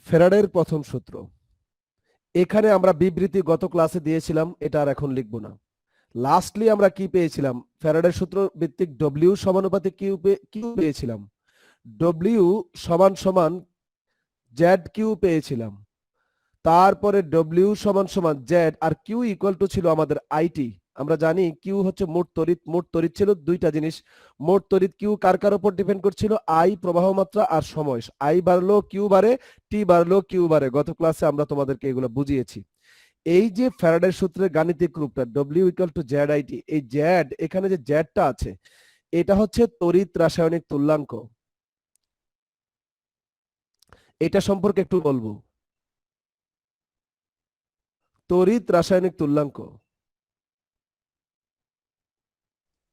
ফ্যারাডের প্রথম সূত্র। এখানে আমরা বিবৃতি গত ক্লাসে দিয়েছিলাম, এটা আর এখন লিখব না। লাস্টলি আমরা কি পেয়েছিলাম? ফ্যারাডের সূত্র ভিত্তিক ডব্লিউ সমানুপাতিক কিউ পেয়েছিলাম। ডব্লিউ সমান সমান জেড কিউ পেয়েছিলাম। তারপরে ডব্লিউ সমান সমান জেড আর কিউ ইকুয়াল টু ছিল আমাদের আইটি। আমরা জানি কিউ হচ্ছে মোট তড়িৎ। মোট তড়িৎ ছিল দুইটা জিনিস। মোট তড়িৎ কিউ কার কার উপর ডিপেন্ড করছিল? আই প্রবাহ মাত্রা আর সময়। আই বাড়লো কিউ বাড়ে, টি বাড়লো কিউ বাড়ে। গত ক্লাসে আমরা তোমাদেরকে এগুলো বুঝিয়েছি। এই যে ফ্যারাডের সূত্রের গাণিতিক রূপটা W equal to Z IT, এই জেড, এখানে যে জেডটা আছে এটা হচ্ছে তড়িৎ রাসায়নিক তুল্যাঙ্ক। এটা সম্পর্কে একটু বলবো। তড়িৎ রাসায়নিক তুল্যাঙ্ক,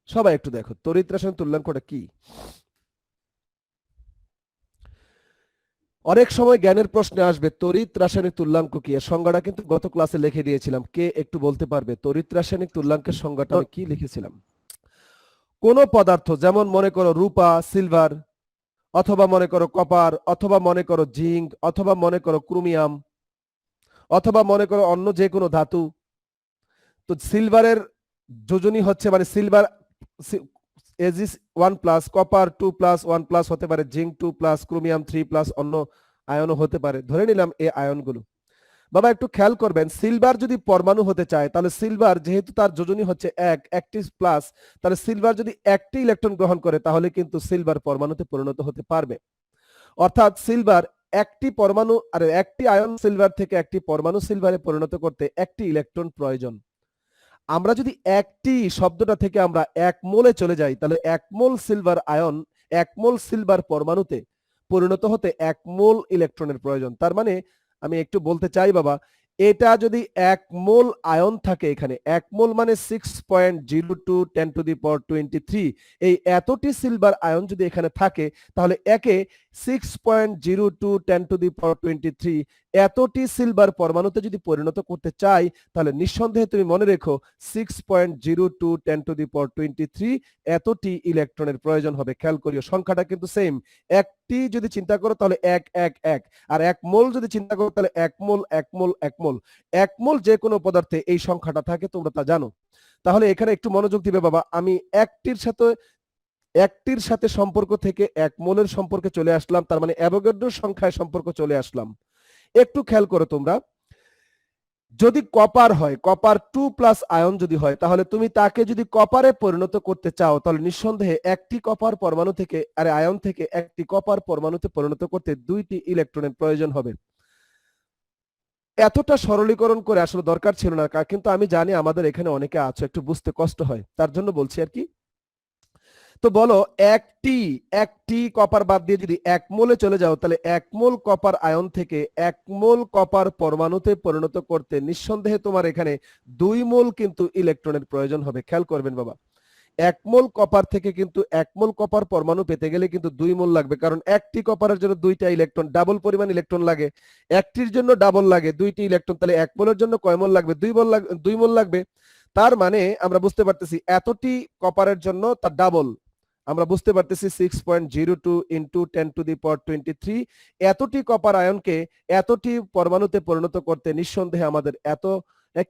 সবাই একটু দেখো তড়িৎ রাসায়নিক তুল্যাঙ্কটা কি। অনেক সময় জ্ঞানের প্রশ্নে আসবে তড়িৎ রাসায়নিক তুল্যাঙ্ক কি। এর সংজ্ঞাটা কিন্তু গত ক্লাসে লিখে দিয়েছিলাম। কে একটু বলতে পারবে তড়িৎ রাসায়নিক তুল্যাঙ্কের সংজ্ঞাটা আমি কি লিখেছিলাম? কোন পদার্থ, যেমন মনে করো রূপা, সিলভার, অথবা মনে করো কপার, অথবা মনে করো জিঙ্ক, অথবা মনে করো ক্রোমিয়াম, অথবা মনে করো অন্য যে কোনো ধাতু। তো সিলভারের যোজনী হচ্ছে, মানে সিলভার এজিস 1+, কপার 2+1+ হতে পারে, জিঙ্ক 2+, ক্রোমিয়াম 3+, অন্য আয়নও হতে পারে। ধরে নিলাম এই আয়নগুলো। বাবা একটু খেয়াল করবেন, সিলভার যদি পরমাণু হতে চায় তাহলে সিলভার যেহেতু তার যোজনী হচ্ছে একটি প্লাস, তাহলে সিলভার যদি একটি ইলেকট্রন গ্রহণ করে তাহলে কিন্তু সিলভার পরমাণুতে পরিণত হতে পারবে। অর্থাৎ সিলভার একটি পরমাণু আর একটি আয়ন সিলভার থেকে একটি পরমাণু সিলভারে পরিণত করতে একটি ইলেকট্রন প্রয়োজন। আমরা যদি একটি শব্দটা থেকে আমরা এক মোলে চলে যাই তাহলে এক মোল সিলভার আয়ন, এক মোল সিলভার পরমাণুতে পরিণত হতে এক মোল ইলেকট্রনের প্রয়োজন। তার মানে আমি একটু বলতে চাই বাবা, এটা যদি এক মোল আয়ন থাকে, এখানে এক মোল মানে 6.02 10⁻23, এই এতটি সিলভার আয়ন যদি এখানে থাকে তাহলে একে 6.02 10⁻23 এতটি সিলভার পরমাণুতে যদি পরিণত করতে চাই তাহলে নিঃসন্দেহে তুমি মনে রেখো 6.02 10⁻23 এতটি ইলেকট্রনের প্রয়োজন হবে। খেয়াল করিও সংখ্যাটা কিন্তু সেম। একটি যদি চিন্তা করো তাহলে 111, আর এক মোল যদি চিন্তা করো তাহলে এক মোল এক মোল এক মোল। এক মোল যে কোনো পদার্থে এই সংখ্যাটা থাকে, তোমরা তা জানো। তাহলে এখানে একটু মনোযোগ দিবে বাবা। আমি একটির সাথে সম্পর্ক থেকে এক মোলের সম্পর্কে চলে আসলাম, তার মানে অ্যাভোগাড্রোর সংখ্যায় সম্পর্ক চলে আসলাম। একটু খেয়াল করো তোমরা, যদি কপার হয়, কপার 2+ আয়ন যদি হয়, তাহলে তুমি তাকে যদি কপারে পরিণত করতে চাও তাহলে নিঃসন্দেহে একটি কপার পরমাণু থেকে আয়ন থেকে একটি কপার পরমাণুতে পরিণত করতে দুইটি ইলেকট্রনের প্রয়োজন হবে। এতটা সরলীকরণ করে আসলে দরকার ছিল না, কিন্তু আমি জানি আমাদের এখানে অনেকে আছো, একটু বুঝতে কষ্ট হয়, তার জন্য বলছি আর কি। তো বলো, একটি কপার বাদ দিয়ে যদি এক মোলে চলে যাও তাহলে এক মোল কপার আয়ন থেকে এক মোল কপার পরমাণুতে পরিণত করতে নিঃসন্দেহে তোমার এখানে 2 মোল কিন্তু ইলেকট্রনের প্রয়োজন হবে। খেয়াল করবেন বাবা, এক মোল কপার থেকে কিন্তু এক মোল কপার পরমাণু পেতে গেলে কিন্তু 2 মোল লাগবে, কারণ একটি কপারের জন্য দুইটা ইলেকট্রন, ডাবল পরিমাণ ইলেকট্রন লাগে। একটির জন্য ডাবল লাগে, দুইটি ইলেকট্রন, তাহলে এক মোলের জন্য কয় মোল লাগবে? 2 মোল লাগবে। তার মানে আমরা বুঝতে পারতেছি এতটি কপারের জন্য তার ডাবল। আমরা বুঝতে পারতেছি 6.02 × 10⁻23 এতটি কপার আয়নকে এতটি পরমাণুতে পরিণত করতে নিঃসন্দেহে আমাদের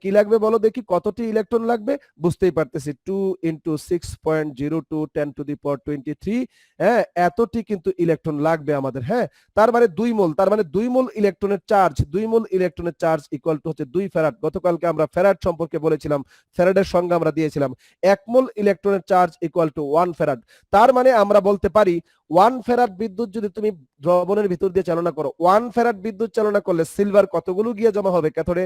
কি লাগবে বলো দেখি, কতটি ইলেকট্রন লাগবে? বুঝতেই পারতেছি 2 × 6.02 10⁻23, হ্যাঁ এতটি কিন্তু ইলেকট্রন লাগবে আমাদের। হ্যাঁ, তার মানে 2 মোল, তার মানে 2 মোল ইলেকট্রনের চার্জ, 2 মোল ইলেকট্রনের চার্জ ইকুয়াল টু হচ্ছে 2 ফ্যারাড। গতকালকে আমরা ফ্যারাড সম্পর্কে বলেছিলাম, ফ্যারাডের সংজ্ঞা আমরা দিয়েছিলাম, 1 মোল ইলেকট্রনের চার্জ ইকুয়াল টু 1 ফ্যারাড। তার মানে আমরা বলতে পারি 1 ফ্যারাড বিদ্যুৎ যদি তুমি দ্রবণের ভিতর দিয়ে চালনা করো, 1 ফ্যারাড বিদ্যুৎ চালনা করলে সিলভার কতগুলো গিয়ে জমা হবে ক্যাথোডে?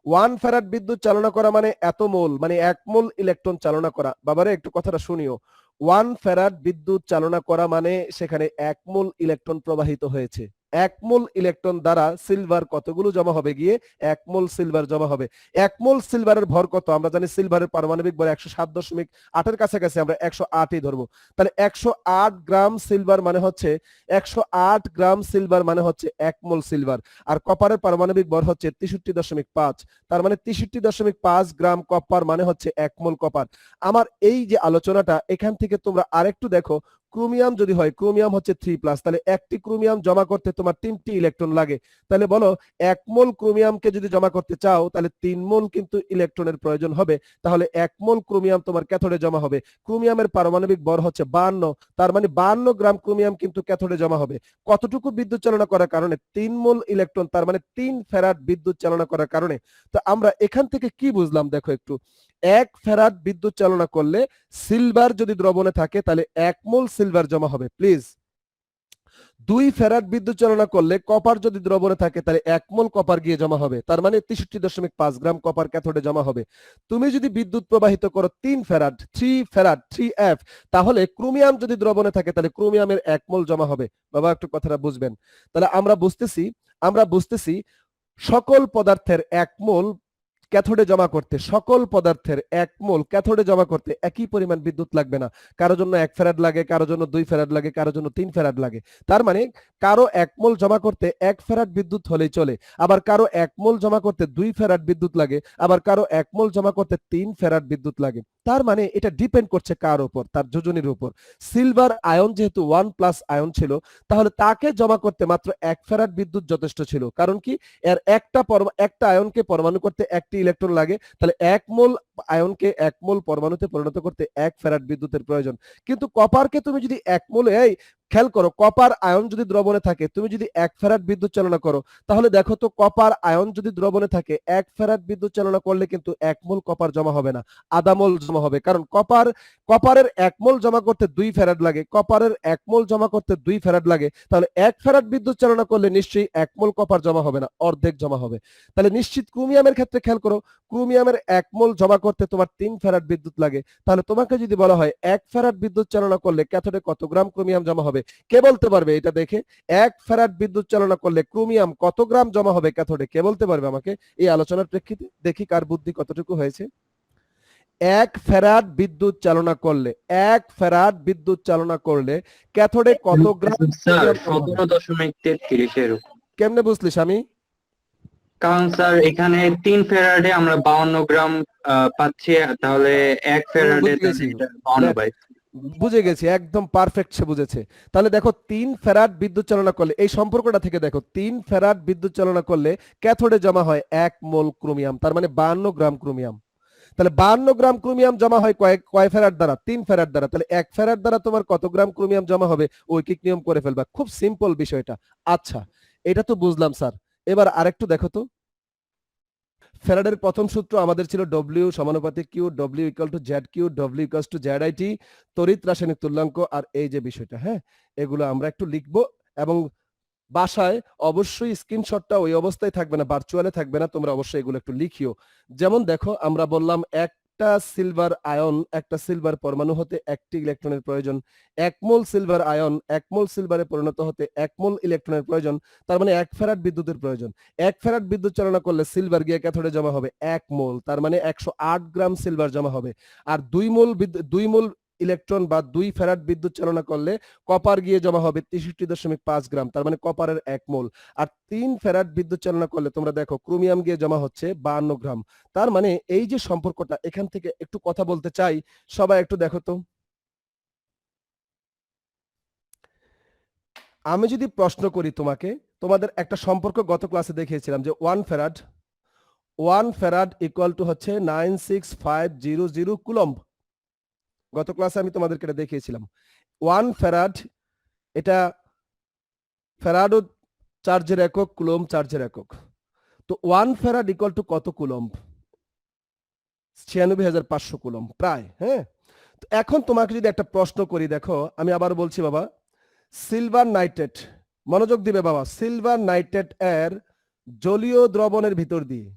1 ফ্যারাড বিদ্যুৎ চালনা করা মানে এত মোল, মানে 1 মোল ইলেকট্রন চালনা করা। বাবারে একটু কথাটা শুনিও, 1 ফ্যারাড বিদ্যুৎ চালনা করা মানে সেখানে 1 মোল ইলেকট্রন প্রবাহিত হয়েছে। 1 মোল ইলেকট্রন দ্বারা সিলভার কতগুলো জমা হবে গিয়ে? 1 মোল সিলভার জমা হবে। 1 মোল সিলভারের ভর কত? আমরা জানি সিলভারের পারমাণবিক ভর 107.8 এর কাছাকাছি, আমরা 108ই ধরবো। তাহলে 108 গ্রাম সিলভার মানে হচ্ছে 108 গ্রাম সিলভার মানে হচ্ছে 1 মোল সিলভার। আর কপারের পারমাণবিক ভর হচ্ছে 63.5, তার মানে 63.5 গ্রাম কপার মানে হচ্ছে 1 মোল কপার। আমার এই যে আলোচনাটা, এখান থেকে তোমরা আরেকটু দেখো ক্রোমিয়াম যদি হয়, ক্রোমিয়াম হচ্ছে 3+, তাহলে একটি ক্রোমিয়াম জমা করতে তোমার 3টি ইলেকট্রন লাগে। তাহলে বলো 1 মোল ক্রোমিয়ামকে যদি জমা করতে চাও তাহলে 3 মোল কিন্তু ইলেকট্রনের প্রয়োজন হবে। তাহলে 1 মোল ক্রোমিয়াম তোমার ক্যাথোডে জমা হবে। ক্রোমিয়ামের পারমাণবিক ভর হচ্ছে 52, তার মানে 52 গ্রাম ক্রোমিয়াম কিন্তু ক্যাথোডে জমা হবে। কতটুকু বিদ্যুৎ চালনা করার কারণে? 3 মোল ইলেকট্রন, তার মানে 3 ফ্যারাড বিদ্যুৎ চালনা করার কারণে। তো আমরা এখান থেকে কি বুঝলাম দেখো একটু, 1 ফ্যারাড বিদ্যুৎ চালনা করলে সিলভার যদি দ্রবণে থাকে তাহলে 1 মোল সিলভার জমা হবে। প্লিজ 2 ফ্যারাড বিদ্যুৎ চালনা করলে কপার যদি দ্রবণে থাকে তাহলে 1 মোল কপার গিয়ে জমা হবে, তার মানে 63.5 গ্রাম কপার ক্যাথোডে জমা হবে। তুমি যদি বিদ্যুৎ প্রবাহিত করো 3 ফ্যারাড 3F, তাহলে ক্রোমিয়াম যদি দ্রবণে থাকে তাহলে ক্রোমিয়ামের 1 মোল জমা হবে। বাবা একটু কথাটা বুঝবেন। তাহলে আমরা বুঝতেছি সকল পদার্থের 1 মোল ক্যাথোডে জমা করতে, সকল পদার্থের 1 মোল ক্যাথোডে জমা করতে একই পরিমাণ বিদ্যুৎ লাগবে না। কারো জন্য 1 ফ্যারাড লাগে, কারো জন্য 2 ফ্যারাড লাগে, কারো জন্য 3 ফ্যারাড লাগে। তার মানে কারো 1 মোল জমা করতে 1 ফ্যারাড বিদ্যুৎ হলেই চলে, আবার কারো 1 মোল জমা করতে 2 ফ্যারাড বিদ্যুৎ লাগে, আবার কারো 1 মোল জমা করতে 3 ফ্যারাড বিদ্যুৎ লাগে। তার মানে এটা ডিপেন্ড করছে কার উপর? তার যোজনীর উপর। সিলভার আয়ন যেহেতু 1+ আয়ন ছিল, তাহলে তাকে জমা করতে মাত্র 1 ফ্যারাড বিদ্যুৎ যথেষ্ট ছিল। কারণ কি? এর একটা আয়নকে পরমাণু করতে একটি ইলেকট্রন লাগে, তাহলে 1 মোল আয়নকে 1 মোল পরমাণুতে পরিণত করতে 1 ফ্যারাড বিদ্যুতের প্রয়োজন। কিন্তু কপারকে তুমি যদি 1 মোল, এই খেয়াল করো, কপার আয়ন যদি দ্রবণে থাকে, তুমি যদি 1 ফ্যারাড বিদ্যুৎ চালনা করো, তাহলে দেখো তো কপার আয়ন যদি দ্রবণে থাকে 1 ফ্যারাড বিদ্যুৎ চালনা করলে কিন্তু 1 মোল কপার জমা হবে না, আধা মোল জমা হবে। কারণ কপারের 1 মোল জমা করতে 2 ফ্যারাড লাগে, কপারের 1 মোল জমা করতে 2 ফ্যারাড লাগে, তাহলে 1 ফ্যারাড বিদ্যুৎ চালনা করলে নিশ্চয়ই 1 মোল কপার জমা হবে না, অর্ধেক জমা হবে। তাহলে নিশ্চিত ক্রোমিয়ামের ক্ষেত্রে খেয়াল করো, ক্রোমিয়ামের 1 মোল জমা করতে তোমার 3 ফ্যারাড বিদ্যুৎ লাগে। তাহলে তোমাকে যদি বলা হয় 1 ফ্যারাড বিদ্যুৎ চালনা করলে ক্যাথোডে কত গ্রাম ক্রোমিয়াম জমা হবে, কে বলতে পারবে এটা দেখে? 1 ফ্যারাড বিদ্যুৎ চালনা করলে ক্রোমিয়াম কত গ্রাম জমা হবে ক্যাথোডে, কে বলতে পারবে আমাকে? এই আলোচনার প্রেক্ষিতে দেখি কার বুদ্ধি কতটুকু হয়েছে। 1 ফ্যারাড বিদ্যুৎ চালনা করলে, 1 ফ্যারাড বিদ্যুৎ চালনা করলে ক্যাথোডে কত গ্রাম স্যার ক্রোমিয়াম জমা হবে? 17.33 এরকম। কেমনে বুঝলিস আমি? কারণ স্যার এখানে 3 ফ্যারাডে আমরা 52 গ্রাম পাচ্ছি, তাহলে 1 ফ্যারাডে বুঝে তাহলে গেছি, এটা 52 বাই। বুঝে গেছি, একদম পারফেক্ট সে বুঝেছে। তাহলে দেখো 3 ফ্যারাড বিদ্যুৎ চালনা করলে, এই সম্পর্কটা থেকে দেখো 3 ফ্যারাড বিদ্যুৎ চালনা করলে ক্যাথোডে জমা হয় 1 মোল ক্রোমিয়াম, তার মানে 52 গ্রাম ক্রোমিয়াম। তাহলে 52 গ্রাম ক্রোমিয়াম জমা হয় কয় ফ্যারাড দ্বারা? 3 ফ্যারাড দ্বারা। তাহলে 1 ফ্যারাড দ্বারা তোমার কত গ্রাম ক্রোমিয়াম জমা হবে? ঐকিক নিয়ম করে ফেলবা, খুব সিম্পল বিষয়টা। আচ্ছা, এটা তো বুঝলাম স্যার। এবার আরেকটু দেখো তো, ফ্যারাডের প্রথম সূত্র আমাদের ছিল ডব্লিউ সমানুপাতিক Q, W equal to Z Q, W equal to Z I T, তড়িৎ রাসায়নিক তুল্যাঙ্ক। আর এই যে বিষয়টা, হ্যাঁ, এগুলো আমরা একটু লিখবো, এবং বাসায় অবশ্যই স্ক্রিনশটটা ওই অবস্থায় থাকবে না, ভার্চুয়ালে থাকবে না, তোমরা অবশ্যই এগুলো একটু লিখিও। যেমন দেখো, আমরা বললাম একটা সিলভার আয়ন, একটা সিলভার পরমাণু হতে একটি ইলেকট্রনের প্রয়োজন। 1 মোল সিলভার আয়ন 1 মোল সিলভারে পরিণত হতে 1 মোল ইলেকট্রনের প্রয়োজন, তার মানে 1 ফ্যারাড বিদ্যুতের প্রয়োজন। 1 ফ্যারাড বিদ্যুৎ চালনা করলে সিলভার গিয়ে ক্যাথোডে জমা হবে 1 মোল, তার মানে 108 গ্রাম সিলভার জমা হবে। আর 2 মোল ইলেকট্রন বা 2 ফ্যারাড বিদ্যুৎ চালনা করলে কপার গিয়ে জমা হবে 63.5 গ্রাম, তার মানে কপারের 1 মোল। আর 3 ফ্যারাড বিদ্যুৎ চালনা করলে তোমরা দেখো ক্রোমিয়াম গিয়ে জমা হচ্ছে 52 গ্রাম। তার মানে এই যে সম্পর্কটা, এখান থেকে একটু কথা বলতে চাই, সবাই একটু দেখো তো। আমি যদি প্রশ্ন করি তোমাকে, তোমাদের একটা সম্পর্ক গত ক্লাসে দেখিয়েছিলাম যে 1 ফ্যারাড ইকুয়াল টু হচ্ছে 96500 কুলম্ব। গত ক্লাসে আমি তোমাদেরকে এটা দেখিয়েছিলাম। 1 ফ্যারাড, এটা ফ্যারাডো চার্জের একক, কুলম্ব চার্জের একক। তো 1 ফ্যারাড ইকুয়াল টু কত কুলম্ব? 96,500 কুলম্ব প্রায়, হ্যাঁ। তো এখন তোমাকে যদি একটা প্রশ্ন করি, দেখো আমি আবার বলছি বাবা, সিলভার নাইট্রেট, মনোযোগ দিবে বাবা, সিলভার নাইট্রেট এর জলীয় দ্রবণের ভিতর দিয়ে,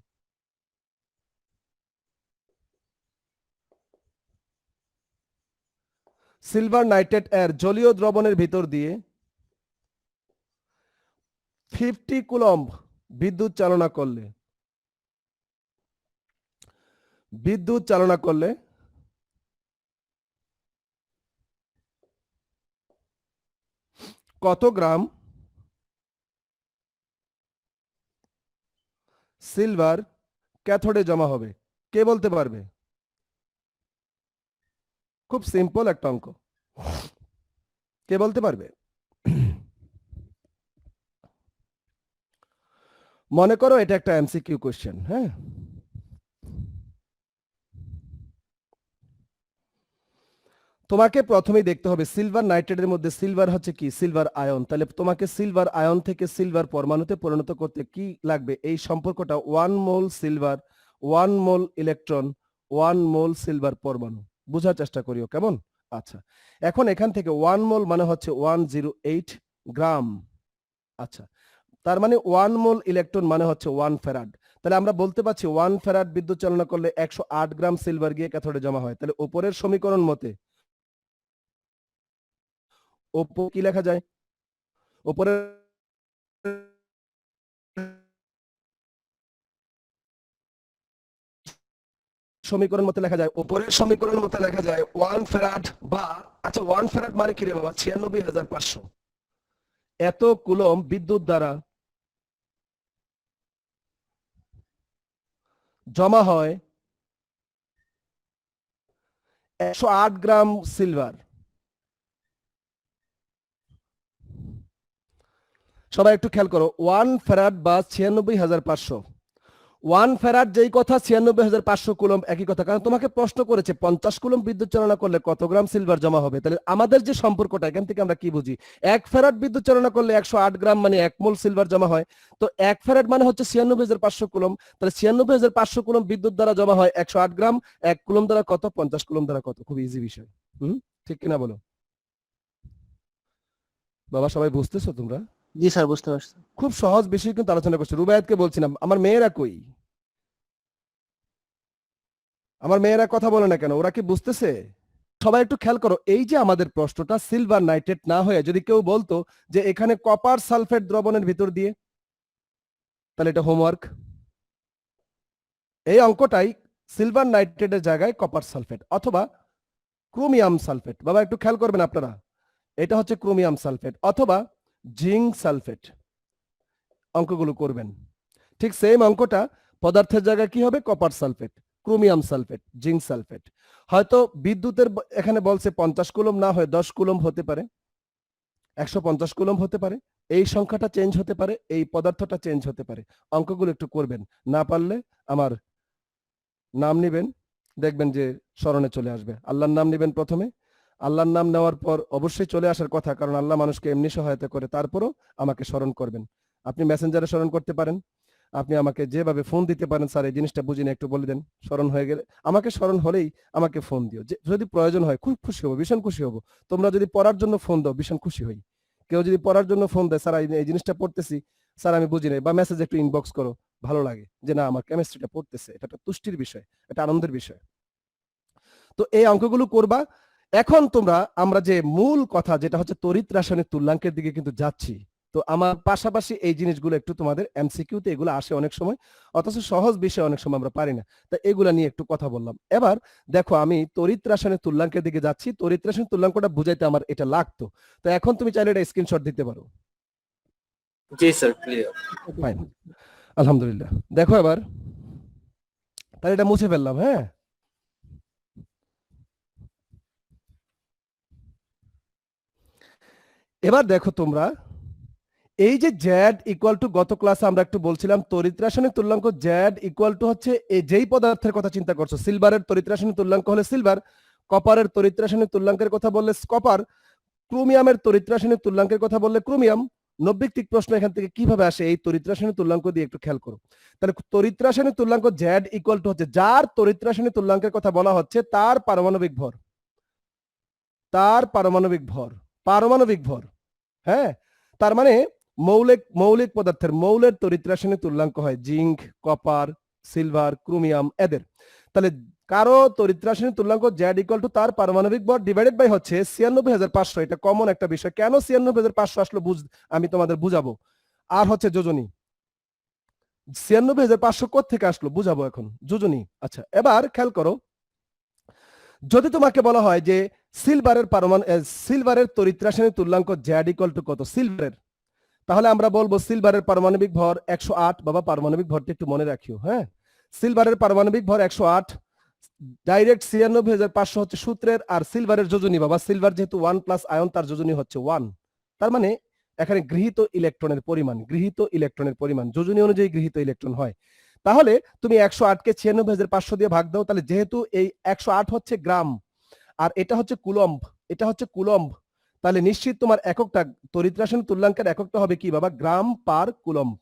সিলভার নাইট্রেট এর জলীয় দ্রবণের ভিতর দিয়ে 50 কুলম্ব বিদ্যুৎ চালনা করলে, বিদ্যুৎ চালনা করলে কত গ্রাম সিলভার ক্যাথোডে জমা হবে, কে বলতে পারবে? খুব সিম্পল একটা অঙ্ক। কে বলতে পারবে? মনে করো এটা একটা এমসিকিউ কোশ্চেন, হ্যাঁ? তোমাকে প্রথমেই দেখতে হবে সিলভার নাইট্রেটের মধ্যে সিলভার হচ্ছে কি? Silver ion. তাহলে তোমাকে সিলভার আয়ন থেকে সিলভার পরমাণুতে পরিণত করতে কি লাগবে? এই সম্পর্কটা 1 মোল সিলভার 1 মোল ইলেকট্রন 1 মোল সিলভার পরমাণু। বোঝার চেষ্টা করিও, কেমন? আচ্ছা, এখন এখান থেকে 1 মোল মানে হচ্ছে 108 গ্রাম। আচ্ছা, তার মানে 1 মোল ইলেকট্রন মানে হচ্ছে 1 ফ্যারাড। তাহলে আমরা বলতে পারছি 1 ফ্যারাড বিদ্যুৎ চালনা করলে 108 গ্রাম সিলভার গিয়ে ক্যাথোডে জমা হয়। তাহলে উপরের সমীকরণ মতে কি লেখা যায়? উপরের সমীকরণ মতে লেখা যায়, উপরের সমীকরণ মতে লেখা যায় 1 ফ্যারাড বা, আচ্ছা 1 ফ্যারাড মানে কি রে বাবা? 96,500। এত কুলম বিদ্যুৎ দ্বারা জমা হয় 108 গ্রাম সিলভার। সবাই একটু খেয়াল করো, 1 ফ্যারাড বা 96,500। 1 ফ্যারাড যেই কথা, 96,500 কুলম একই কথা। কারণ তোমাকে প্রশ্ন করেছে 50 কুলম বিদ্যুৎ চালনা করলে কত গ্রাম সিলভার জমা হবে। তাহলে আমাদের যে সম্পর্কটা, এখান থেকে আমরা কি বুঝি? 1 ফ্যারাড বিদ্যুৎ চালনা করলে 108 গ্রাম মানে 1 মোল সিলভার জমা হয়। তো 1 ফ্যারাড মানে হচ্ছে 96,500 কুলম। তাহলে 96,500 কুলম বিদ্যুৎ দ্বারা জমা হয় 108 গ্রাম। 1 কুলম দ্বারা কত? 50 কুলম দ্বারা কত? খুব ইজি বিষয়। ঠিক কিনা বলো বাবা? সবাই বুঝতেছো তোমরা? জি স্যার, বুঝতে পারছি। খুব সহজ বিষয় কিন্তু আলোচনা করছি। রুবায়াতকে বলছিলাম, আমার মেয়েরা কই? আমার মেয়েরা কথা বলে না কেন? ওরা কি বুঝতেছে? সবাই একটু খেয়াল করো, এই যে আমাদের প্রশ্নটা সিলভার নাইট্রেট না হয়ে যদি কেউ বলতো যে এখানে কপার সালফেট দ্রবণের ভিতর দিয়ে, তাহলে এটা হোমওয়ার্ক। এই অঙ্কটাই সিলভার নাইট্রেটের জায়গায় কপার সালফেট অথবা ক্রোমিয়াম সালফেট। বাবা একটু খেয়াল করবেন আপনারা, এটা হচ্ছে ক্রোমিয়াম সালফেট অথবা জিঙ্ক সালফেট। অঙ্কগুলো করবেন ঠিক সেম অঙ্কটা পদার্থের জায়গায় কি হবে? Copper sulphate, chromium sulphate, zinc sulphate. হয়তো বিদ্যুতের এখানে বলছে 50 কুলম না হয়ে 10 কুলম হতে পারে, 150 কুলম হতে পারে। এই সংখ্যাটা চেঞ্জ হতে পারে, এই পদার্থটা চেঞ্জ হতে পারে। অঙ্কগুলো একটু করবেন, না পারলে আমার নাম নিবেন, দেখবেন যে স্মরণে চলে আসবে। আল্লাহর নাম নিবেন প্রথমে। আল্লাহর নাম নেওয়ার পর অবশ্যই চলে আসার কথা, কারণ আল্লাহ মানুষকে এমনি সহায়তা করে। তারপরও আমাকে স্মরণ করবেন। আপনি মেসেঞ্জারে স্মরণ করতে পারেন, আপনি আমাকে যেভাবে ফোন দিতে পারেন, স্যার এই জিনিসটা বুঝি না একটু বলে দেন। স্মরণ হয়ে গেলে আমাকে স্মরণ হলেই আমাকে ফোন দিও। যদি প্রয়োজন হয় খুব খুশি হবো, ভীষণ খুশি হবো। তোমরা যদি পড়ার জন্য ফোন দাও, ভীষণ খুশি হই। কেউ যদি পড়ার জন্য ফোন দেয়, স্যার এই জিনিসটা পড়তেছি, স্যার আমি বুঝি নাই, বা মেসেজ একটু ইনবক্স করো, ভালো লাগে যে না আমার কেমিস্ট্রিটা পড়তেছে। এটা একটা তুষ্টির বিষয়, এটা আনন্দের বিষয়। তো এই অঙ্কগুলো করবা। এখন তোমরা আমরা যে মূল কথা, যেটা হচ্ছে তড়িৎ রাসায়নিক তুল্যাঙ্কের দিকে কিন্তু যাচ্ছি। তো আমার পাশাপাশি এই জিনিসগুলো একটু তোমাদের এমসিকিউতে এগুলো আসে অনেক সময়, অথচ সহজ বিষয় অনেক সময় আমরা পারি না। তা এগুলা নিয়ে একটু কথা বললাম। এবার দেখো, আমি তড়িৎ রাসায়নিক তুল্যাঙ্কের দিকে যাচ্ছি। তড়িৎ রাসায়নিক তুল্যাঙ্কটা বুঝাইতে আমার এটা লাগতো। তো এখন তুমি চাইলে এটা স্ক্রিনশট দিতে পারো। জি স্যার, ক্লিয়ার। ফাইন, আলহামদুলিল্লাহ। দেখো এবার, তাহলে এটা মুছে ফেললাম। হ্যাঁ, এবার দেখো তোমরা, এই যে জেড ইকুয়াল টু, গত ক্লাসে আমরা একটু বলছিলাম তড়িৎ রাসায়নিক তুল্যাঙ্ক জেড ইকুয়াল টু হচ্ছে এই যেই পদার্থের কথা চিন্তা করছো। সিলভারের তড়িৎ রাসায়নিক তুল্যাঙ্ক হলে সিলভার, কপারের তড়িৎ রাসায়নিক তুল্যাঙ্কের কথা বললে কপার, ক্রোমিয়ামের তড়িৎ রাসায়নিক তুল্যাঙ্কের কথা বললে ক্রোমিয়াম। নব্যিক্তিক প্রশ্ন এখান থেকে কিভাবে আসে এই তড়িৎ রাসায়নিক তুল্যাঙ্ক দিয়ে একটু খেয়াল করো। তাহলে তড়িৎ রাসায়নিক তুল্যাঙ্ক জেড ইকুয়াল টু হচ্ছে যার তড়িৎ রাসায়নিক তুল্যাঙ্কের কথা বলা হচ্ছে তার পারমাণবিক ভর, তার পারমাণবিক ভর, পারমাণবিক ভর। হ্যাঁ, তার মানে মৌলিক পদার্থের মৌলের তড়িৎ রাসায়নিক তুল্যাঙ্ক হয় জিঙ্ক, কপার, সিলভার, ক্রোমিয়াম এদের। তাহলে কারো তড়িৎ রাসায়নিক তুল্যাঙ্ক জেড ইকুয়াল টু তার পারমাণবিক ভর ডিভাইডেড বাই হচ্ছে 96,500। এটা কমন একটা বিষয়। কেন 96,500 আসলো আমি তোমাদের বুঝাবো। আর হচ্ছে যোজনী, 96,500 কোত্থেকে আসলো বুঝাবো এখন, যোজনী। আচ্ছা, এবার খেয়াল করো, যদি তোমাকে বলা হয় যে সিলভারের তড়িৎ রাসায়নিক তুল্যাঙ্ক জেড ইকুয়াল টু কত সিলভারের, তাহলে আমরা বলবো সিলভারের পারমাণবিক ভর 108। বাবা পারমাণবিক ভরটা একটু মনে রাখিও। হ্যাঁ, সিলভারের পারমাণবিক ভর 108, ডাইরেক্ট 96,500 হচ্ছে সূত্রের, আর সিলভারের যোজনী বাবা, সিলভার যেহেতু 1 প্লাস আয়ন তার যোজনী হচ্ছে 1। তার মানে এখানে গৃহীত ইলেকট্রনের পরিমাণ যোজনী অনুযায়ী গৃহীত ইলেকট্রন হয়। তাহলে তুমি 108কে 96,500 দিয়ে ভাগ দাও, তাহলে যেহেতু এই 108 হচ্ছে গ্রাম আর এটা হচ্ছে কুলম্ব, তাহলে নিশ্চিত তোমার এককটা তড়িৎ রাসায়নিক তুল্যাঙ্কের এককটা হবে কি বাবা, গ্রাম পার কুলম্ব।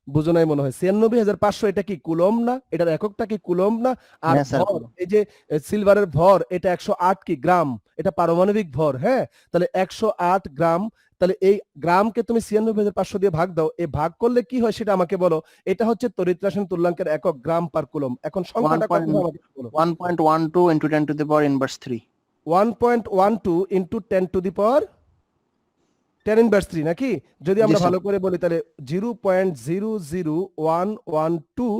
বুঝো নাই মনে হয়? 96,500 এটা কি কুলম্ব না? এটার এককটা কি কুলম্ব না? আর হ্যাঁ স্যার, ভর, এই যে সিলভারের ভর, এটা 108 কি গ্রাম, এটা পারমাণবিক ভর। হ্যাঁ, তাহলে 108 গ্রাম, তাহলে এই গ্রামকে তুমি 96,500 দিয়ে ভাগ দাও, এই ভাগ করলে কি হয় সেটা আমাকে বলো। এটা হচ্ছে তড়িৎ রাসায়নিক তুল্যাঙ্কের একক গ্রাম পার কুলম্ব। এখন সংখ্যাটা কত হবে আমাকে বলো। 1.12 into 10 to the power inverse 3. 1.12 into 10 to the power 10 inverse 3 নাকি? যদি আমরা জি, ভালো করে বলি তাহলে 0.00112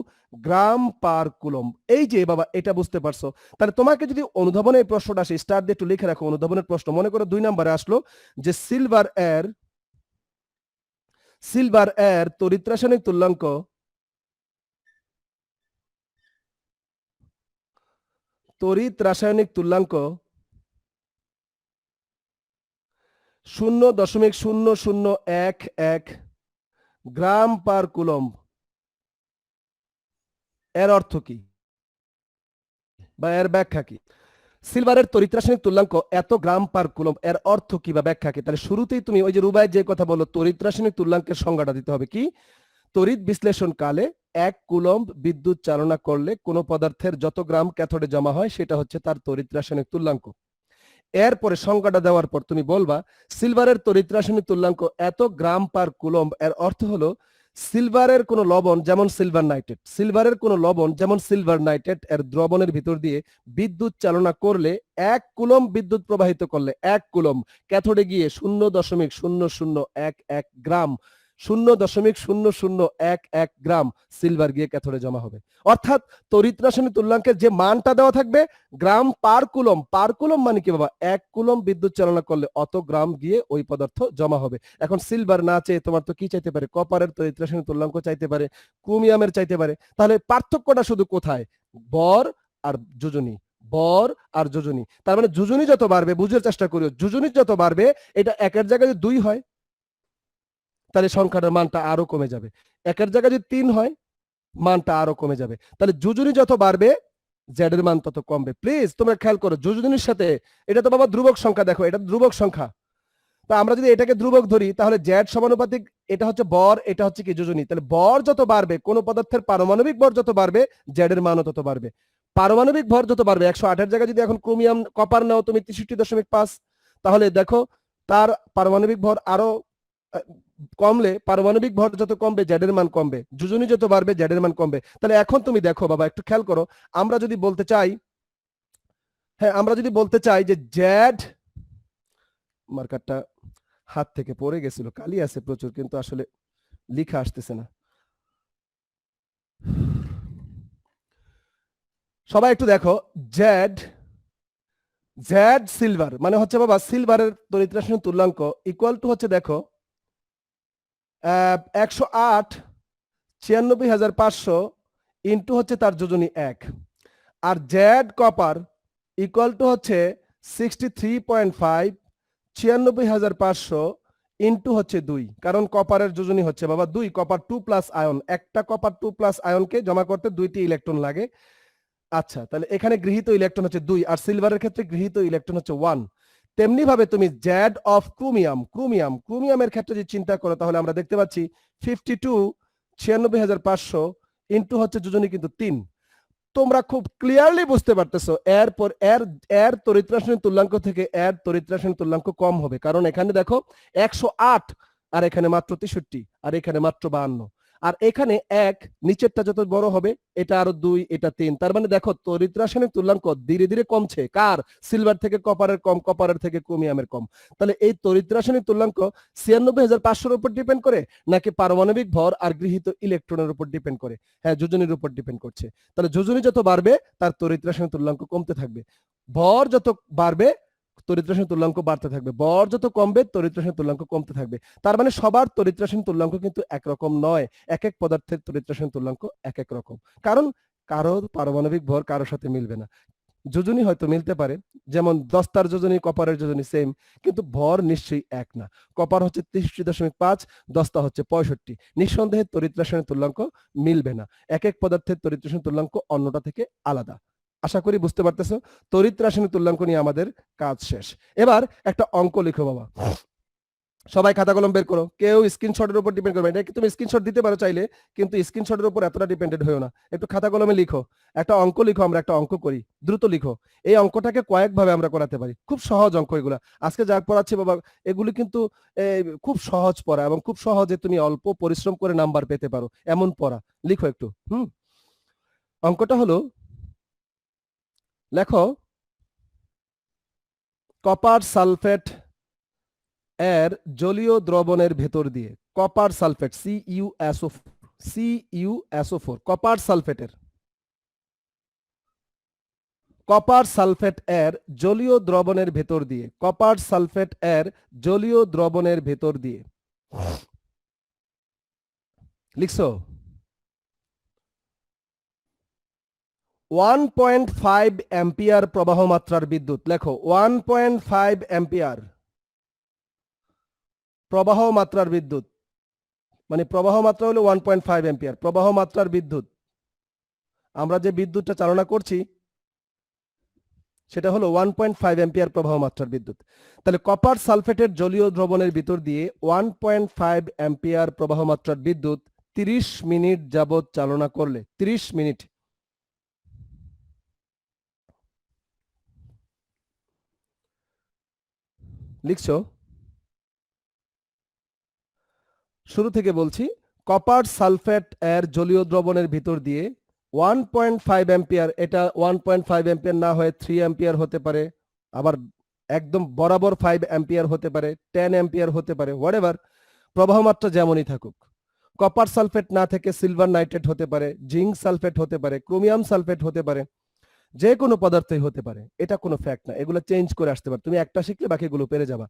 গ্রাম পার কুলম্ব। এই যে বাবা, এটা বুঝতে পারছো? তাহলে তোমাকে যদি অনুধাবনের প্রশ্নটা আসে, স্টার দিয়ে একটু লিখে রাখো অনুধাবনের প্রশ্ন। মনে করো 2 নম্বরে আসলো যে সিলভার এর তড়িৎ রাসায়নিক তুল্যাঙ্ক তড়িৎ রাসায়নিক তুল্যাঙ্ক 0.0011 গ্রাম পার কুলম্ব। এর অর্থ কি বা এর ব্যাখ্যা কি? সিলভারের তড়িৎ রাসায়নিক তুল্যাঙ্ক এত গ্রাম পার কুলম্ব, এর অর্থ কি বা ব্যাখ্যা কি? তাহলে শুরুতেই তুমি ওই যে রুবাই যে কথা বলো, তড়িৎ রাসায়নিক তুল্যাঙ্কের সংজ্ঞাটা দিতে হবে কি? তড়িৎ বিশ্লেষণ কালে 1 কুলম্ব বিদ্যুৎ চালনা করলে কোন পদার্থের যত গ্রাম ক্যাথোডে জমা হয় সেটা হচ্ছে তার তড়িৎ রাসায়নিক তুল্যাঙ্ক। এরপরে সংজ্ঞাটা দেওয়ার পর তুমি বলবা সিলভারের তড়িৎ রাসায়নিক তুল্যাঙ্ক এত গ্রাম পার কুলম্ব, এর অর্থ হলো সিলভারের কোন লবণ যেমন সিলভার নাইট্রেট এর দ্রবণের ভিতর দিয়ে বিদ্যুৎ চালনা করলে 1 কুলম্ব বিদ্যুৎ প্রবাহিত করলে 1 কুলম্ব ক্যাথোডে গিয়ে 0.0011 গ্রাম 0.0011 গ্রাম সিলভার গিয়ে ক্যাথোডে জমা হবে। অর্থাৎ তড়িৎ রাসায়নিক তুল্যাঙ্কের যে মানটা দেওয়া থাকবে গ্রাম পার কুলম্ব মানে কি বাবা, 1 কুলম্ব বিদ্যুৎ চালনা করলে অত গ্রাম গিয়ে ওই পদার্থ জমা হবে। এখন সিলভার না চেয়ে তোমার তো কি চাইতে পারে, কপারের তড়িৎ রাসায়নিক তুল্যাঙ্ক চাইতে পারে, ক্রোমিয়ামের চাইতে পারে। তাহলে পার্থক্যটা শুধু কোথায়? বর আর যোজনী। তার মানে যোজনী যত বাড়বে, বুঝার চেষ্টা করিও, যোজনী যত বাড়বে এটা একের জায়গায় যদি 2 হয় তাহলে সংখ্যাটার মানটা আরো কমে যাবে, একের জায়গায় যদি 3 হয় মানটা আরো কমে যাবে। তাহলে যোজনী যত বাড়বে জেড এর মান তত কমবে। প্লিজ তোমরা খেয়াল করো, যোজনীর সাথে এটা তো বাবা ধ্রুবক সংখ্যা, দেখো এটা ধ্রুবক সংখ্যা। তা আমরা যদি এটাকে ধ্রুবক ধরি তাহলে জেড সমানুপাতিক, এটা হচ্ছে বর, এটা হচ্ছে কি যোজনী। তাহলে বর যত বাড়বে, কোন পদার্থের পারমাণবিক ভর যত বাড়বে জেড এর মানও তত বাড়বে। পারমাণবিক ভর যত বাড়বে, 108 এর জায়গায় যদি এখন ক্রোমিয়াম কপার নাও তুমি 63.5, তাহলে দেখো তার পারমাণবিক ভর আরো কমলে, পারমাণবিক ভর যত কমবে জেড এর মান কমবে, যোজনী যত বাড়বে জেড এর মান কমবে। তাহলে এখন তুমি দেখো বাবা, একটু খেয়াল করো, আমরা যদি বলতে চাই যে জেড, মার্কারটা হাত থেকে পড়ে গেছিল, কালি আছে প্রচুর কিন্তু আসলে লিখা আসতেছে না। সবাই একটু দেখো, জেড সিলভার মানে হচ্ছে বাবা সিলভারের তড়িৎ রাসায়নিক তুল্যাঙ্ক ইকুয়াল টু হচ্ছে দেখো 108 96,500 ইন্টু হচ্ছে তার যোজনী 1, আর জেড কপার ইকুয়াল টু হচ্ছে 63.5 96,500 ইন্টু হচ্ছে 2, কারণ কপারের যোজনী হচ্ছে বাবা 2, কপার 2 প্লাস আয়ন, একটা কপার 2 প্লাস আয়নকে জমা করতে 2টি ইলেকট্রন লাগে। আচ্ছা, তাহলে এখানে গৃহীত ইলেকট্রন হচ্ছে 2 আর সিলভারের ক্ষেত্রে গৃহীত ইলেকট্রন হচ্ছে 1। তেমনি ভাবে তুমি জেড অফ ক্রোমিয়ামের ক্ষেত্রে যদি চিন্তা করো তাহলে আমরা দেখতে পাচ্ছি 52 96,500 ইন্টু হচ্ছে যোজনী কিন্তু 3। তোমরা খুব ক্লিয়ারলি বুঝতে পারতেছো এরপর এর তড়িৎ রাসায়নিক তুল্যাঙ্ক থেকে এর তড়িৎ রাসায়নিক তুল্যাঙ্ক কম হবে, কারণ এখানে দেখো 108 আর এখানে মাত্র 63 আর এখানে মাত্র 52, আর এখানে 1 নিচেরটা যত বড় হবে এটা আরো 2 এটা 3। তার মানে দেখো তড়িৎ রাসায়নিক তুল্যাঙ্ক ধীরে ধীরে কমছে, কার? সিলভার থেকে কপারের কম, কপারের থেকে ক্রোমিয়ামের কম। তাহলে এই তড়িৎ রাসায়নিক তুল্যাঙ্ক 96,500 উপর ডিপেন্ড করে নাকি পারমাণবিক ভর আর গৃহীত ইলেকট্রনের উপর ডিপেন্ড করে? হ্যাঁ, যোজনীর উপর ডিপেন্ড করছে। তাহলে যোজনী যত বাড়বে তার তড়িৎ রাসায়নিক তুল্যাঙ্ক কমতে থাকবে, ভর যত বাড়বে তড়িৎ রাসায়নিক তুল্যাঙ্ক বাড়তে থাকবে, ভর যত কমবে তড়িৎ রাসায়নিক তুল্যাঙ্ক কমতে থাকবে। তার মানে সবার তড়িৎ রাসায়নিক তুল্যাঙ্ক কিন্তু একরকম নয়, এক এক পদার্থের তড়িৎ রাসায়নিক তুল্যাঙ্ক এক এক রকম। কারণ কারো পারমাণবিক ভর কারোর সাথে মিলবে না। যোজনী হয়তো মিলতে পারে, যেমন দস্তার যোজনী কপারের যোজনী সেম, কিন্তু ভর নিশ্চয়ই এক না। কপার হচ্ছে 63.5, দস্তা হচ্ছে 65। নিঃসন্দেহে তড়িৎ রাসায়নিক তুল্যাঙ্ক মিলবে না। এক এক পদার্থের তড়িৎ রাসায়নিক তুল্যাঙ্ক অন্যটা থেকে আলাদা। আশা করি বুঝতে পারতেছো। তড়িৎ রাসায়নিক তুল্যাঙ্ক নিয়ে আমাদের কাজ শেষ। এবার একটা অঙ্ক লিখো বাবা। সবাই খাতা কলম বের করো, কেউ স্ক্রিনশটের উপর ডিপেন্ড করবে। এটা কি তুমি স্ক্রিনশট দিতে পারো চাইলে, কিন্তু স্ক্রিনশটের উপর এতটা ডিপেন্ডেন্ট হয়েও না। একটু খাতা কলমে লিখো, একটা অঙ্ক লিখো, আমরা একটা অঙ্ক করি, দ্রুত লিখো। এই অঙ্কটাকে কয়েকভাবে আমরা করাতে পারি, খুব সহজ অঙ্ক এগুলা। আজকে যা পড়াচ্ছি বাবা, এগুলি কিন্তু খুব সহজ পড়া এবং খুব সহজে তুমি অল্প পরিশ্রম করে নাম্বার পেতে পারো এমন পড়া। লিখো একটু। অঙ্কটা হলো, লেখো কপার সালফেট এর জলীয় দ্রবণের ভেতর দিয়ে, copper sulphate CuSO4 copper sulphate এর জলীয় দ্রবণের ভেতর দিয়ে, কপার সালফেট এর জলীয় দ্রবণের ভেতর দিয়ে লিখছো 1.5 অ্যাম্পিয়ার প্রবাহ মাত্রার বিদ্যুৎ। লেখো 1.5 অ্যাম্পিয়ার প্রবাহ মাত্রার বিদ্যুৎ, মানে প্রবাহ মাত্রা হলো 1.5 অ্যাম্পিয়ার প্রবাহ মাত্রার বিদ্যুৎ। আমরা যে বিদ্যুৎটা চালনা করছি সেটা হলো 1.5 অ্যাম্পিয়ার প্রবাহ মাত্রার বিদ্যুৎ। তাহলে কপার সালফেটের জলীয় দ্রবণের ভিতর দিয়ে 1.5 অ্যাম্পিয়ার প্রবাহ মাত্রার বিদ্যুৎ 30 মিনিট যাবত চালনা করলে, 30 মিনিট লিখছো। শুরু থেকে বলছি, কপার সালফেট এর জলীয় দ্রবণের ভিতর দিয়ে 1.5 অ্যাম্পিয়ার, এটা 1.5 অ্যাম্পিয়ার না হয়ে 3 অ্যাম্পিয়ার হতে পারে, আবার একদম বরাবর 5 অ্যাম্পিয়ার হতে পারে, 10 অ্যাম্পিয়ার হতে পারে, হোয়াটএভার প্রবাহ মাত্রা যেমনই থাকুক। কপার সালফেট না থেকে সিলভার নাইট্রেট হতে পারে, জিঙ্ক সালফেট হতে পারে, ক্রোমিয়াম সালফেট হতে পারে, যে কোনো পদার্থই হতে পারে, এটা কোনো ফ্যাক্ট না, এগুলো চেঞ্জ করে আসতে পারে। তুমি একটা শিখলে বাকিগুলো পেরে যাবা।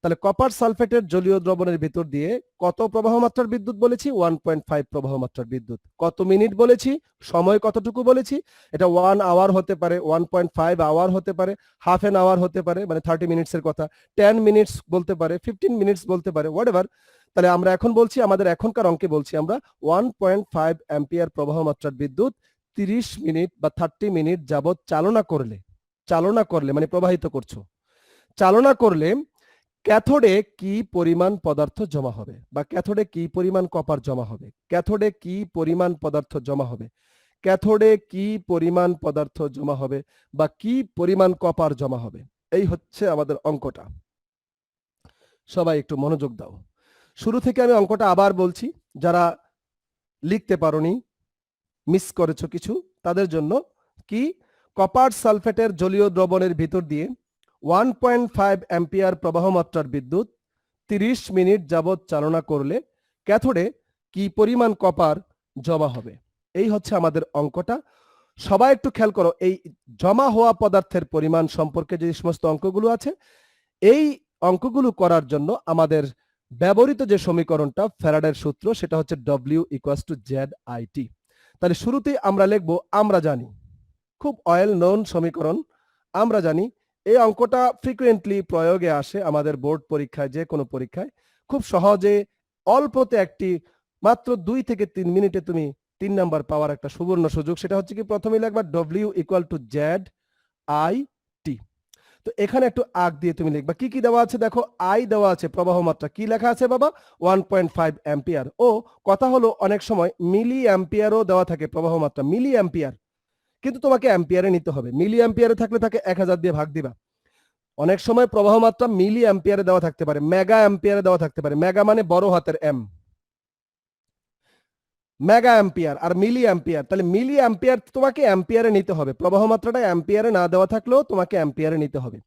তাহলে কপার সালফেটের জলীয় দ্রবণের ভিতর দিয়ে কত প্রবাহ মাত্রার বিদ্যুৎ বলেছি? 1.5 প্রবাহ মাত্রার বিদ্যুৎ। কত মিনিট বলেছি? সময় কতটুকু বলেছি? এটা 1 আওয়ার হতে পারে, 1.5 আওয়ার হতে পারে, হাফ এন আওয়ার হতে পারে, মানে 30 মিনিটসের কথা, 10 মিনিটস বলতে পারে, 15 মিনিটস বলতে পারে, হোয়াটএভার। তাহলে আমরা এখন বলছি, আমাদের এখনকার অঙ্কে বলছি আমরা 1.5 অ্যাম্পিয়ার প্রবাহ মাত্রার বিদ্যুৎ 30 মিনিট বা 30 মিনিট যাবত চালনা করলে মানে প্রবাহিত করছো, চালনা করলে ক্যাথোডে কি পরিমাণ পদার্থ জমা হবে, বা ক্যাথোডে কি পরিমাণ কপার জমা হবে, ক্যাথোডে কি পরিমাণ পদার্থ জমা হবে, ক্যাথোডে কি পরিমাণ পদার্থ জমা হবে, বা কি পরিমাণ কপার জমা হবে। এই হচ্ছে আমাদের অঙ্কটা। সবাই একটু মনোযোগ দাও। শুরু থেকে আমি অঙ্কটা আবার বলছি, যারা লিখতে পারোনি, মিস করেছো কিছু, তাদের জন্য কি, কপার সালফেটের জলীয় দ্রবণের ভিতর দিয়ে 1.5 অ্যাম্পিয়ার প্রবাহ মাত্রার বিদ্যুৎ 30 মিনিট যাবত চালনা করলে ক্যাথোডে কি পরিমাণ কপার জমা হবে। এই হচ্ছে আমাদের অঙ্কটা। সবাই একটু খেয়াল করো, এই জমা হওয়া পদার্থের পরিমাণ সম্পর্কে যে সমস্ত অঙ্কগুলো আছে, এই অঙ্কগুলো করার জন্য আমাদের ব্যবহৃত যে সমীকরণটা ফ্যারাডের সূত্র, সেটা হচ্ছে W=ZIT। তাহলে শুরুতেই আমরা লিখব, আমরা জানি, খুব ওয়েল নোন সমীকরণ, আমরা জানি। এই অঙ্কটা ফ্রিকুয়েন্টলি প্রয়োগে আসে আমাদের বোর্ড পরীক্ষায়, যে কোনো পরীক্ষায় খুব সহজে অল্পতে একটি মাত্র 2 থেকে 3 মিনিটে তুমি 3 নাম্বার পাওয়ার একটা সুবর্ণ সুযোগ। সেটা হচ্ছে কি, প্রথমেই লিখবা W=ZIT। তো এখানে একটু আগ দিয়ে তুমি লিখবা কি কি দেওয়া আছে। দেখো, আই দেওয়া আছে, প্রবাহ মাত্রা কি লেখা আছে বাবা? 1.5 অ্যাম্পিয়ার। ও কথা হলো, অনেক সময় মিলি অ্যাম্পিয়ারও দেওয়া থাকে প্রবাহ মাত্রা, মিলি অ্যাম্পিয়ার, কিন্তু তোমাকে অ্যাম্পিয়ারে নিতে হবে। মিলি অ্যাম্পিয়ারে থাকলে তাকে 1000 দিয়ে ভাগ দিবা। অনেক সময় প্রবাহ মাত্রা মিলি অ্যাম্পিয়ারে দেওয়া থাকতে পারে, মেগা অ্যাম্পিয়ারে দেওয়া থাকতে পারে। মেগা মানে বড় হাতের এম, মেগা অ্যাম্পিয়ার আর মিলি অ্যাম্পিয়ার। তাহলে মিলি অ্যাম্পিয়ার তোমাকে অ্যাম্পিয়ারে নিতে হবে, প্রবাহ মাত্রাটা অ্যাম্পিয়ারে না দেওয়া থাকলেও তোমাকে অ্যাম্পিয়ারে নিতে হবে।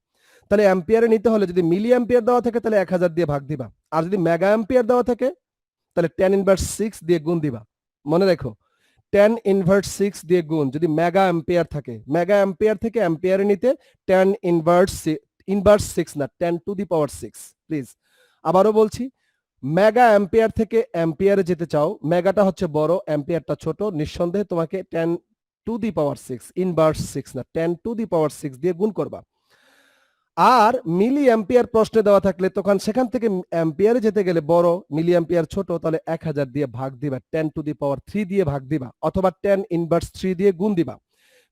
তাহলে অ্যাম্পিয়ারে নিতে হলে যদি মিলি অ্যাম্পিয়ার দেওয়া থাকে তাহলে 1000 দিয়ে ভাগ দিবা, আর যদি মেগা অ্যাম্পিয়ার দেওয়া থাকে তাহলে 10⁻6 দিয়ে গুণ দিবা। মনে রাখো, 10⁻6 দিয়ে গুণ যদি মেগা অ্যাম্পিয়ার থাকে। মেগা অ্যাম্পিয়ার থেকে অ্যাম্পিয়ারে নিতে 10⁻6 না, 10⁻6 প্লিজ। আবারও বলছি, মেগা অ্যাম্পিয়ার থেকে অ্যাম্পিয়ারে যেতে চাও, মেগাটা হচ্ছে বড়, অ্যাম্পিয়ারটা ছোট, নিঃসন্দেহে তোমাকে টু দি পাওয়ার 6, ইনভার্স 6 না, 10 টু দি পাওয়ার 6 দিয়ে গুণ করবা। আর মিলি অ্যাম্পিয়ার প্রশ্নে দেওয়া থাকলে তখন সেখান থেকে অ্যাম্পিয়ারে যেতে গেলে বড়, মিলি অ্যাম্পিয়ার ছোট, তাহলে 1000 দিয়ে ভাগ দিবা, 10 টু দি পাওয়ার 3 দিয়ে ভাগ দিবা, অথবা 10 ইনভার্স 3 দিয়ে গুণ দিবা।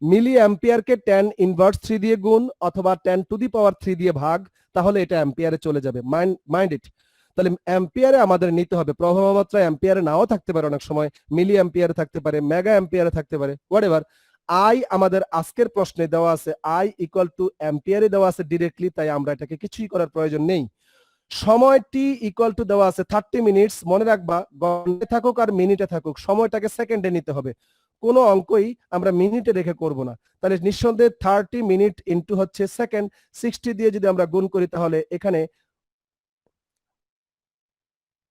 মিলি অ্যাম্পিয়ারকে 10 ইনভার্স 3 দিয়ে গুণ অথবা 10 টু দি পাওয়ার 3 দিয়ে ভাগ, তাহলে এটা অ্যাম্পিয়ারে চলে যাবে। Mind it. তাহলে অ্যাম্পিয়ারে আমাদের নিতে হবে। প্রবাহ মাত্রা অ্যাম্পিয়ারে নাও থাকতে পারে, অনেক সময় মিলি অ্যাম্পিয়ারে থাকতে পারে, মেগা অ্যাম্পিয়ারে থাকতে পারে, হোয়াটএভার। আই আমাদের আজকের প্রশ্নে দেওয়া আছে, আই ইকুয়াল টু অ্যাম্পিয়ারে দেওয়া আছে ডিরেক্টলি, তাই আমরা এটাকে কিছুই করার প্রয়োজন নেই। সময় টি ইকুয়াল টু দেওয়া আছে 30 মিনিটস। মনে রাখবা, ঘন্টায় থাকুক আর মিনিটে থাকুক, সময়টাকে সেকেন্ডে নিতে হবে। কোনো অঙ্কই আমরা মিনিটে রেখে করব না। তাহলে নিঃসন্দেহে 30 মিনিট ইন্টু হচ্ছে সেকেন্ড, 60 দিয়ে যদি আমরা গুণ করি তাহলে এখানে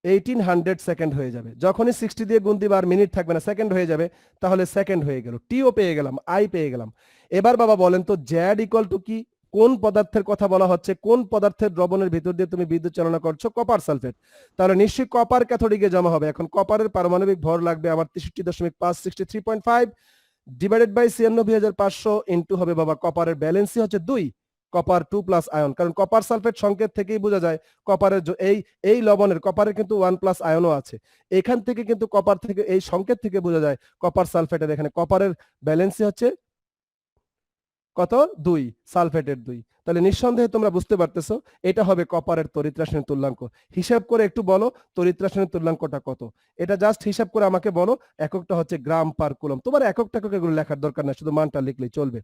1800 সেকেন্ড হয়ে যাবে। যখনই 60 দিয়ে গুণ দিবা আর মিনিট থাকবে না, সেকেন্ড হয়ে যাবে, তাহলে সেকেন্ড হয়ে গেল। টিও পেয়ে গেলাম, আই পেয়ে গেলাম। এবার বাবা বলেন তো জ্যাড ইকুয়াল টু কি? কোন পদার্থের কথা বলা হচ্ছে? কোন পদার্থের দ্রবণের ভিতর দিয়ে তুমি বিদ্যুৎ চালনা করছো? Copper sulphate. তাহলে নিশ্চয়ই কপার ক্যাথোডিকে জমা হবে। এখন কপারের পারমাণবিক ভর লাগবে আমার 63.5, 63.5 ডিভাইডেড বাই 96,500 ইন্টু হবে বাবা কপারের ব্যালেন্সই হচ্ছে 2, কপার 2 প্লাস আয়ন। কারণ কপার সালফেট সংকেত থেকেই বোঝা যায় কপারের এই লবণের কপারের কিন্তু 1 প্লাস আয়নও আছে। এখান থেকে কিন্তু কপার থেকে এই সংকেত থেকে বোঝা যায় কপার সালফেটের এখানে কপারের ব্যালেন্সই হচ্ছে কত? 2, সালফেটের 2। তাহলে নিঃসন্দেহে তোমরা বুঝতে পারতেছো এটা হবে কপারের তড়িৎ রাসায়নিক তুল্যাঙ্ক। হিসাব করে একটু বলো তড়িৎ রাসায়নিক তুল্যাঙ্কটা কত? এটা জাস্ট হিসাব করে আমাকে বলো। এককটা হচ্ছে গ্রাম পার কুলম। তোমার একক এগুলো লেখার দরকার না, শুধু মানটা লিখলেই চলবে।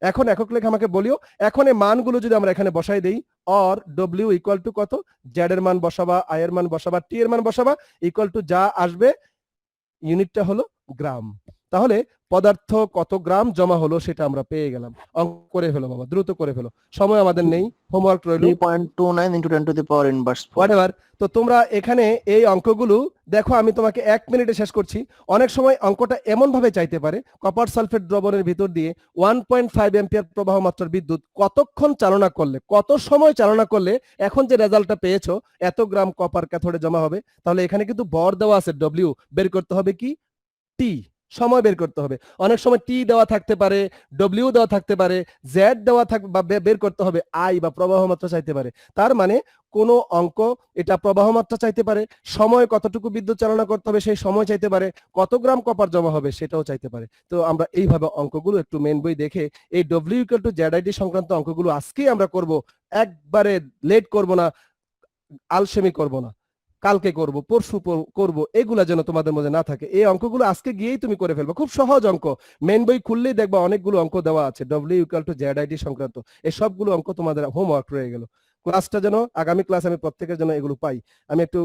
এখন একক লেখা আমাকে বলিও। এখন এই মানগুলো যদি আমরা এখানে বসাই দেই, অর ডব্লিউ ইকুয়াল টু কত? জেড এর মান বসাবা, আই এর মান বসাবা, টি এর মান বসাবা, ইকুয়াল টু যা আসবে ইউনিটটা হলো গ্রাম। তাহলে পদার্থ কত গ্রাম জমা হলো সেটা আমরা পেয়ে গেলাম। অঙ্ক করে ফেলো বাবা, দ্রুত করে ফেলো, সময় আমাদের নেই, হোমওয়ার্ক রইল। 3.29 into 10 to the power inverse 4. Whatever. তো তোমরা এখানে এই অঙ্কগুলো দেখো, আমি তোমাকে 1 মিনিটে শেষ করছি। অনেক সময় অঙ্কটা এমন ভাবে চাইতে পারে, কপার সালফেট দ্রবণের ভিতর দিয়ে 1.5 অ্যাম্পিয়ার প্রবাহ মাত্রার বিদ্যুৎ কতক্ষণ চালনা করলে, কত সময় চালনা করলে এখন যে রেজাল্টটা পেয়েছো এত গ্রাম কপার ক্যাথোডে জমা হবে। তাহলে এখানে কিন্তু ভর দেওয়া আছে ডব্লিউ, বের করতে হবে কি? টি, সময় বের করতে হবে। অনেক সময় টি দেওয়া থাকতে পারে, ডব্লিউ দেওয়া থাকতে পারে, জেড দেওয়া থাকবে, বা বের করতে হবে আই বা প্রবাহ মাত্রা চাইতে পারে। তার মানে কোন অঙ্ক এটা প্রবাহ মাত্রা চাইতে পারে, সময় কতটুকু বিদ্যুৎ চালনা করতে হবে সেই সময় চাইতে পারে, কত গ্রাম কপার জমা হবে সেটাও চাইতে পারে। তো আমরা এইভাবে অঙ্কগুলো একটু মেন বই দেখে এই W equal to Z ID সংক্রান্ত অঙ্কগুলো আজকেই আমরা করব। একবারে লেট করব না, আলসেমি করব না, কালকে করব, পরশু করব, এগুলা যেন তোমাদের মধ্যে না থাকে। এই অঙ্কগুলো আজকে গিয়েই তুমি করে ফেলবে, খুব সহজ অঙ্ক। মেন বই খুললেই দেখবা অনেকগুলো অঙ্ক দেওয়া আছে W equal to Z ID সংক্রান্ত। এই সবগুলো অঙ্ক তোমাদের হোমওয়ার্ক রয়ে গেল। ক্লাসটা যেন আগামী ক্লাস আমি প্রত্যেকের জন্য এগুলো পাই। আমি একটু